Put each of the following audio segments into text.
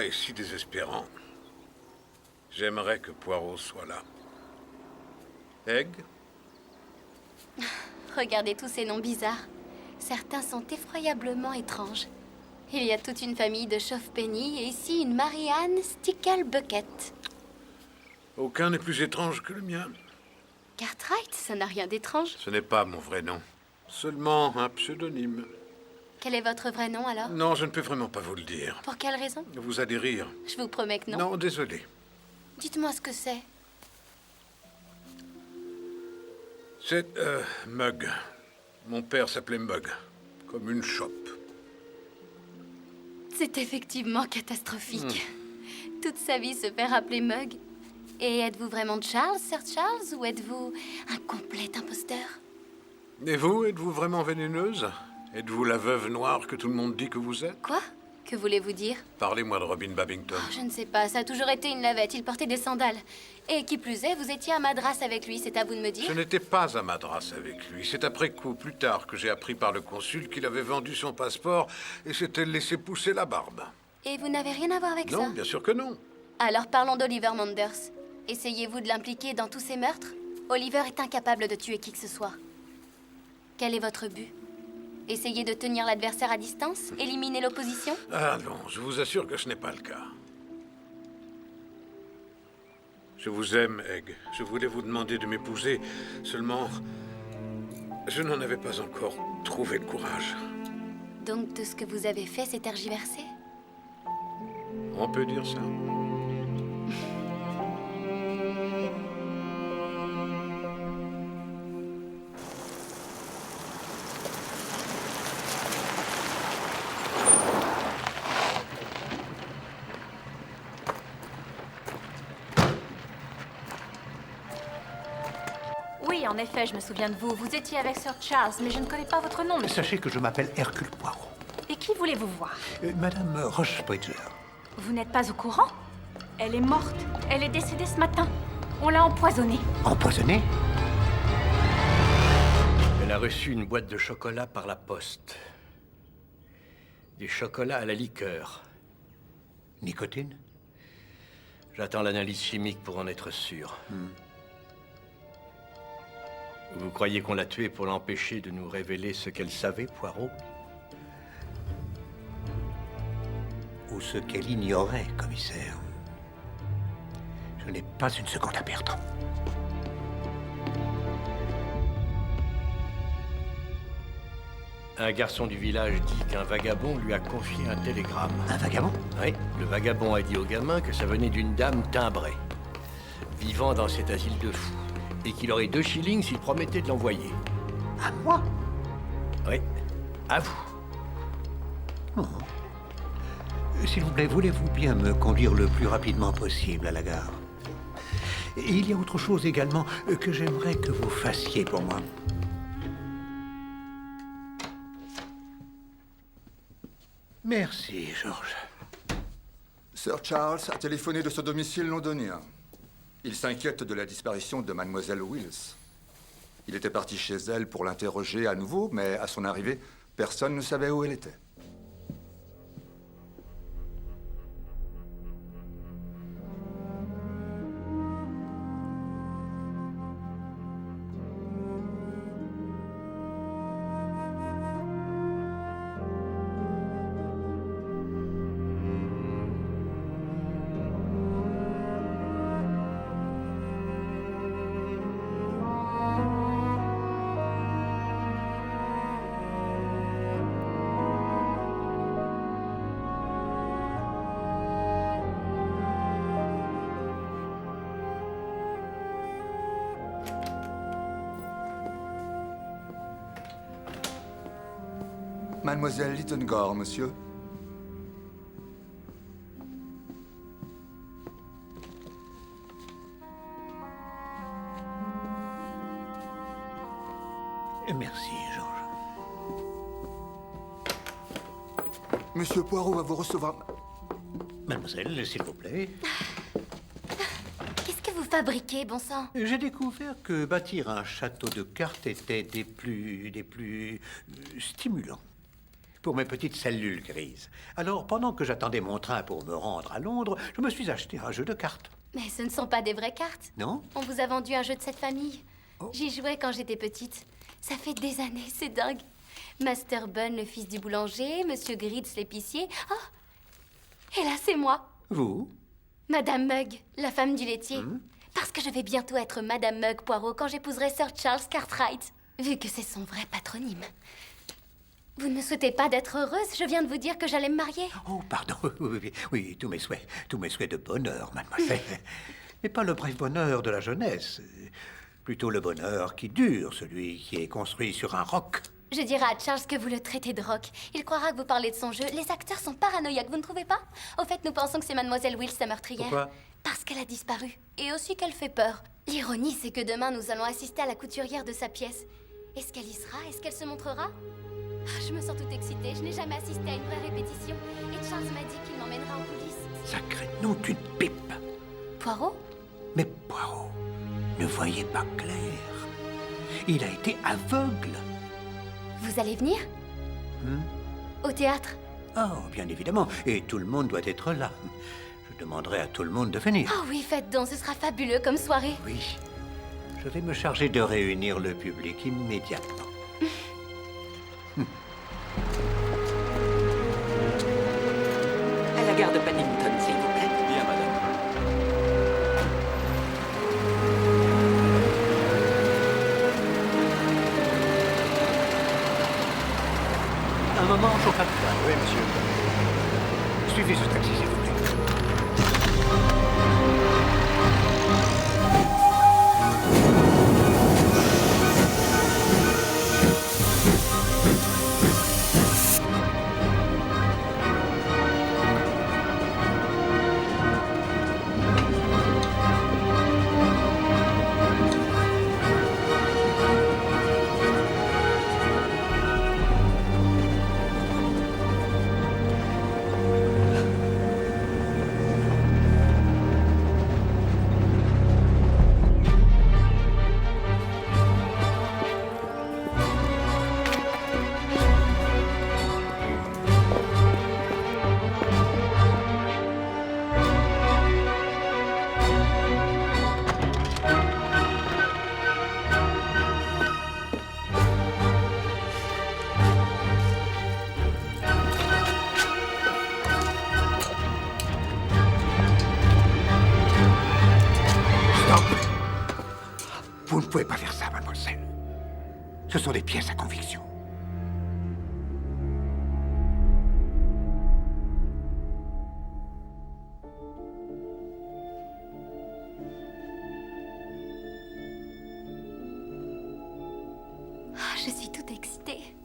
est si désespérant. J'aimerais que Poirot soit là. Egg? Regardez tous ces noms bizarres. Certains sont effroyablement étranges. Il y a toute une famille de chauves-penny et ici une Marianne Sticklebucket. Aucun n'est plus étrange que le mien. Cartwright, ça n'a rien d'étrange. Ce n'est pas mon vrai nom. Seulement un pseudonyme. Quel est votre vrai nom alors? Non, je ne peux vraiment pas vous le dire. Pour quelle raison? Vous allez rire. Je vous promets que non. Non, désolé. Dites-moi ce que c'est. C'est, Mug. Mon père s'appelait Mug. Comme une chope. C'est effectivement catastrophique. Toute sa vie se fait rappeler Mug. Et êtes-vous vraiment Charles, Sir Charles, ou êtes-vous un complet imposteur? Et vous, êtes-vous vraiment vénéneuse? Êtes-vous la veuve noire que tout le monde dit que vous êtes? Quoi? Que voulez-vous dire? Parlez-moi de Robin Babington. Oh, je ne sais pas, ça a toujours été une lavette, il portait des sandales. Et qui plus est, vous étiez à Madras avec lui, c'est à vous de me dire? Je n'étais pas à Madras avec lui. C'est après coup, plus tard, que j'ai appris par le consul qu'il avait vendu son passeport et s'était laissé pousser la barbe. Et vous n'avez rien à voir avec ça? Non, bien sûr que non. Alors parlons d'Oliver Manders. Essayez-vous de l'impliquer dans tous ces meurtres? Oliver est incapable de tuer qui que ce soit. Quel est votre but? Essayez de tenir l'adversaire à distance? Éliminer l'opposition? Ah non, je vous assure que ce n'est pas le cas. Je vous aime, Egg. Je voulais vous demander de m'épouser. Seulement, je n'en avais pas encore trouvé le courage. Donc tout ce que vous avez fait, c'est tergiverser? On peut dire ça. Oui, en effet, je me souviens de vous. Vous étiez avec Sir Charles, mais je ne connais pas votre nom, monsieur. Sachez que je m'appelle Hercule Poirot. Et qui voulez-vous voir? Madame Rochebridger. Vous n'êtes pas au courant? Elle est morte. Elle est décédée ce matin. On l'a empoisonnée. Empoisonnée? Elle a reçu une boîte de chocolat par la poste. Des chocolats à la liqueur. Nicotine? J'attends l'analyse chimique pour en être sûr. Vous croyez qu'on l'a tuée pour l'empêcher de nous révéler ce qu'elle savait, Poirot? Ou ce qu'elle ignorait, commissaire. Je n'ai pas une seconde à perdre. Un garçon du village dit qu'un vagabond lui a confié un télégramme. Un vagabond? Oui, le vagabond a dit au gamin que ça venait d'une dame timbrée, vivant dans cet asile de fous, et qu'il aurait 2 shillings s'il promettait de l'envoyer. À moi? Oui, à vous. S'il vous plaît, voulez-vous bien me conduire le plus rapidement possible à la gare? Et il y a autre chose également que j'aimerais que vous fassiez pour moi. Merci, Georges. Sir Charles a téléphoné de son domicile londonien. Il s'inquiète de la disparition de Mademoiselle Wills. Il était parti chez elle pour l'interroger à nouveau, mais à son arrivée, personne ne savait où elle était. Mademoiselle Littengore, monsieur. Merci, Georges. Monsieur Poirot va vous recevoir. Mademoiselle, s'il vous plaît. Qu'est-ce que vous fabriquez, bon sang? J'ai découvert que bâtir un château de cartes était des plus stimulants. pour mes petites cellules grises. Alors, pendant que j'attendais mon train pour me rendre à Londres, je me suis acheté un jeu de cartes. Mais ce ne sont pas des vraies cartes. Non? On vous a vendu un jeu de cette famille. Oh. J'y jouais quand j'étais petite. Ça fait des années, c'est dingue. Master Bun, le fils du boulanger, Monsieur Gritz, l'épicier. Oh! Et là, c'est moi. Vous? Madame Mugg, la femme du laitier. Parce que je vais bientôt être Madame Mugg Poirot quand j'épouserai Sir Charles Cartwright, vu que c'est son vrai patronyme. Vous ne me souhaitez pas d'être heureuse? Je viens de vous dire que j'allais me marier. Oh, pardon. Oui, tous mes souhaits de bonheur, mademoiselle. Mais pas le bref bonheur de la jeunesse. Plutôt le bonheur qui dure, celui qui est construit sur un roc. Je dirai à Charles que vous le traitez de rock. Il croira que vous parlez de son jeu. Les acteurs sont paranoïaques, vous ne trouvez pas? Au fait, nous pensons que c'est Mademoiselle Wills, la meurtrière. Pourquoi? Parce qu'elle a disparu. Et aussi qu'elle fait peur. L'ironie, c'est que demain, nous allons assister à la couturière de sa pièce. Est-ce qu'elle y sera? Est-ce qu'elle se montrera? Je me sens toute excitée. Je n'ai jamais assisté à une vraie répétition. Et Charles m'a dit qu'il m'emmènera en coulisses. Sacré nom d'une pipe. Poirot? Mais Poirot ne voyait pas clair. Il a été aveugle. Vous allez venir? Au théâtre? Oh, bien évidemment. Et tout le monde doit être là. Je demanderai à tout le monde de venir. Oh oui, faites donc. Ce sera fabuleux comme soirée. Oui. Je vais me charger de réunir le public immédiatement. À la gare de Paddington, s'il vous plaît. Bien, madame. Un moment, chauffeur. Oui, monsieur. Suivez ce taxi, s'il vous plaît. Vous ne pouvez pas faire ça, mademoiselle. Ce sont des pièces à conviction. Je suis toute excitée.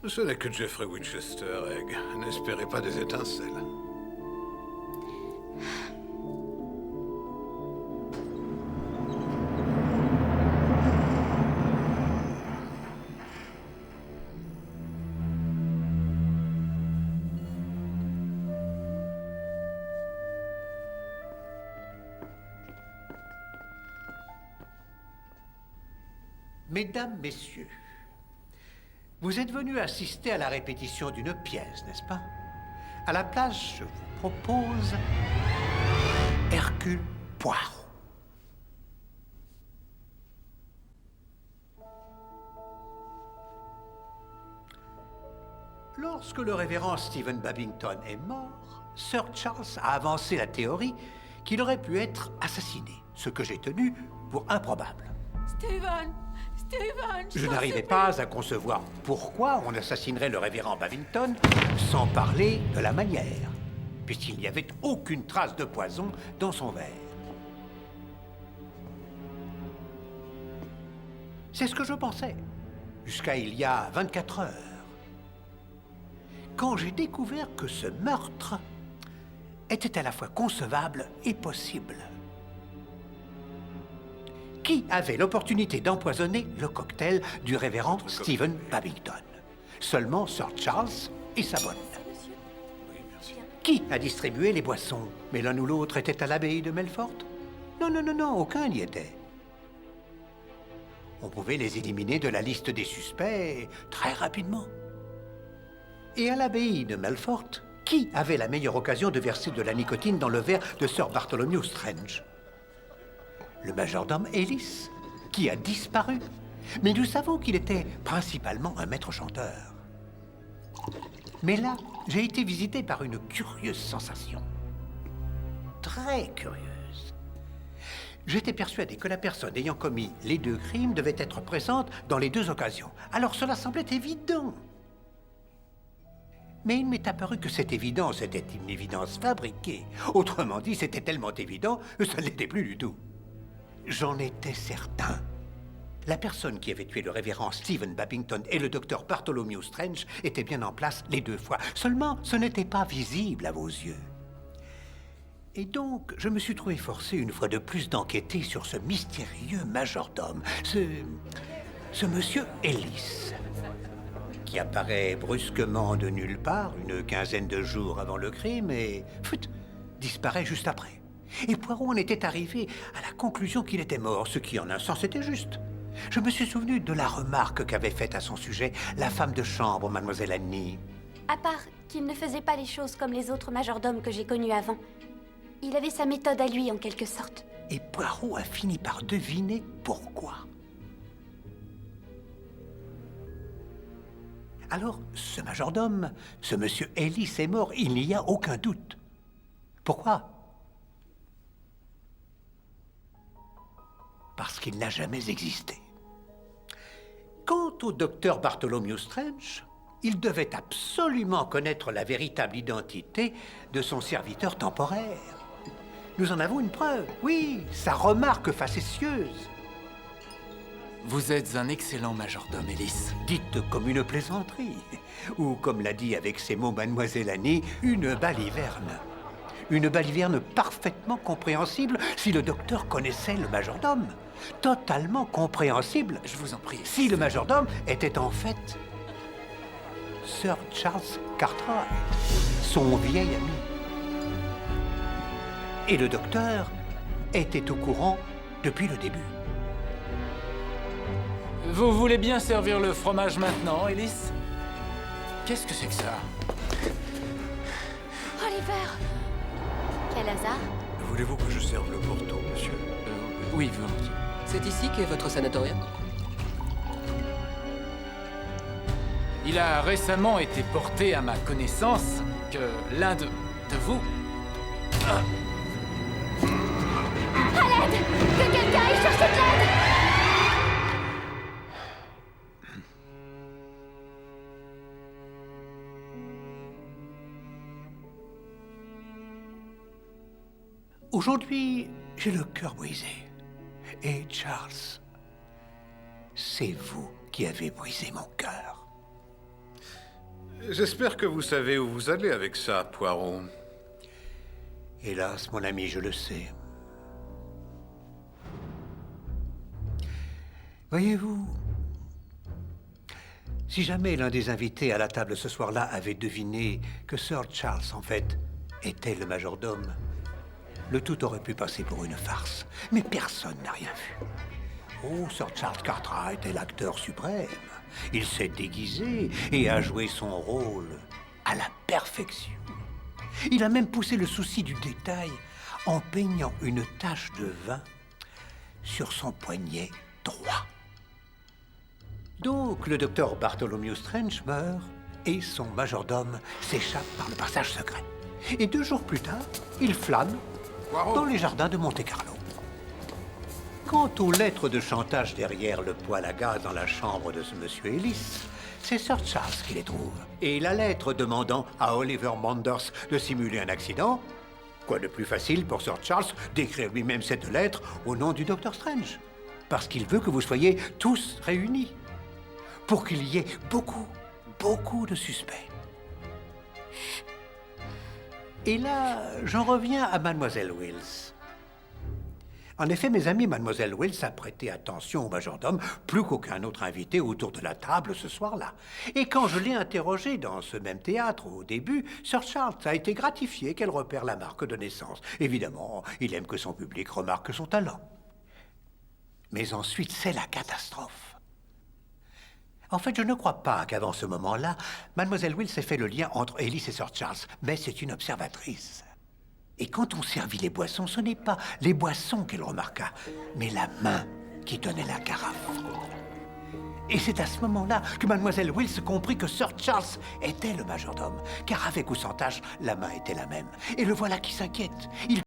Ce n'est que Jeffrey Winchester, Egg. N'espérez pas des étincelles. Mesdames, messieurs, vous êtes venus assister à la répétition d'une pièce, n'est-ce pas? À la place, je vous propose Hercule Poirot. Lorsque le révérend Stephen Babington est mort, Sir Charles a avancé la théorie qu'il aurait pu être assassiné, ce que j'ai tenu pour improbable. Stephen, Je n'arrivais pas à concevoir pourquoi on assassinerait le révérend Babington sans parler de la manière, puisqu'il n'y avait aucune trace de poison dans son verre. C'est ce que je pensais, jusqu'à il y a 24 heures, quand j'ai découvert que ce meurtre était à la fois concevable et possible. Qui avait l'opportunité d'empoisonner le cocktail du révérend Stephen Babington? Seulement Sir Charles et sa bonne. Qui a distribué les boissons? Mais l'un ou l'autre était à l'abbaye de Melfort? Non, aucun n'y était. On pouvait les éliminer de la liste des suspects très rapidement. Et à l'abbaye de Melfort, qui avait la meilleure occasion de verser de la nicotine dans le verre de Sir Bartholomew Strange? Le majordome Ellis, qui a disparu. Mais nous savons qu'il était principalement un maître chanteur. Mais là, j'ai été visité par une curieuse sensation. Très curieuse. J'étais persuadé que la personne ayant commis les deux crimes devait être présente dans les deux occasions. Alors cela semblait évident. Mais il m'est apparu que cette évidence était une évidence fabriquée. Autrement dit, c'était tellement évident que ça ne l'était plus du tout. J'en étais certain. La personne qui avait tué le révérend Stephen Babington et le docteur Bartholomew Strange était bien en place les deux fois. Seulement, ce n'était pas visible à vos yeux. Et donc, je me suis trouvé forcé une fois de plus d'enquêter sur ce mystérieux majordome, ce monsieur Ellis, qui apparaît brusquement de nulle part, une quinzaine de jours avant le crime, et disparaît juste après. Et Poirot en était arrivé à la conclusion qu'il était mort, ce qui en un sens était juste. Je me suis souvenu de la remarque qu'avait faite à son sujet la femme de chambre, mademoiselle Annie. À part qu'il ne faisait pas les choses comme les autres majordomes que j'ai connus avant. Il avait sa méthode à lui, en quelque sorte. Et Poirot a fini par deviner pourquoi. Alors, ce majordome, ce monsieur Ellis est mort, il n'y a aucun doute. Pourquoi? Parce qu'il n'a jamais existé. Quant au docteur Bartholomew Strange, il devait absolument connaître la véritable identité de son serviteur temporaire. Nous en avons une preuve, oui, sa remarque facétieuse. Vous êtes un excellent majordome, Ellis. Dite comme une plaisanterie, ou comme l'a dit avec ses mots mademoiselle Annie, une baliverne. Une baliverne parfaitement compréhensible si le docteur connaissait le majordome. Totalement compréhensible. Je vous en prie. Si le majordome était en fait Sir Charles Cartwright, son vieil ami. Et le docteur était au courant depuis le début. Vous voulez bien servir le fromage maintenant, Ellis? Qu'est-ce que c'est que ça? Oliver! Quel hasard. Voulez-vous que je serve le porto, monsieur? Oui, volontiers. C'est ici qu'est votre sanatorium? Il a récemment été porté à ma connaissance que l'un de vous... À l'aide! Que quelqu'un aille chercher de l'aide! Aujourd'hui, j'ai le cœur brisé. Et Charles, c'est vous qui avez brisé mon cœur. J'espère que vous savez où vous allez avec ça, Poirot. Hélas, mon ami, je le sais. Voyez-vous, si jamais l'un des invités à la table ce soir-là avait deviné que Sir Charles, en fait, était le majordome, le tout aurait pu passer pour une farce. Mais personne n'a rien vu. Oh, Sir Charles Cartwright est l'acteur suprême. Il s'est déguisé et a joué son rôle à la perfection. Il a même poussé le souci du détail en peignant une tache de vin sur son poignet droit. Donc, le docteur Bartholomew Strange meurt et son majordome s'échappe par le passage secret. Et 2 jours plus tard, il flâne dans les jardins de Monte-Carlo. Quant aux lettres de chantage derrière le poêle à gaz dans la chambre de ce monsieur Ellis, c'est Sir Charles qui les trouve. Et la lettre demandant à Oliver Manders de simuler un accident, quoi de plus facile pour Sir Charles d'écrire lui-même cette lettre au nom du Docteur Strange. Parce qu'il veut que vous soyez tous réunis. Pour qu'il y ait beaucoup de suspects. Et là, j'en reviens à Mademoiselle Wills. En effet, mes amis, Mademoiselle Wills a prêté attention au majordome plus qu'aucun autre invité autour de la table ce soir-là. Et quand je l'ai interrogée dans ce même théâtre au début, Sir Charles a été gratifié qu'elle repère la marque de naissance. Évidemment, il aime que son public remarque son talent. Mais ensuite, c'est la catastrophe. En fait, je ne crois pas qu'avant ce moment-là, Mademoiselle Wills ait fait le lien entre Alice et Sir Charles, mais c'est une observatrice. Et quand on servit les boissons, ce n'est pas les boissons qu'elle remarqua, mais la main qui tenait la carafe. Et c'est à ce moment-là que Mademoiselle Wills comprit que Sir Charles était le majordome, car avec ou sans tâche, la main était la même. Et le voilà qui s'inquiète. Il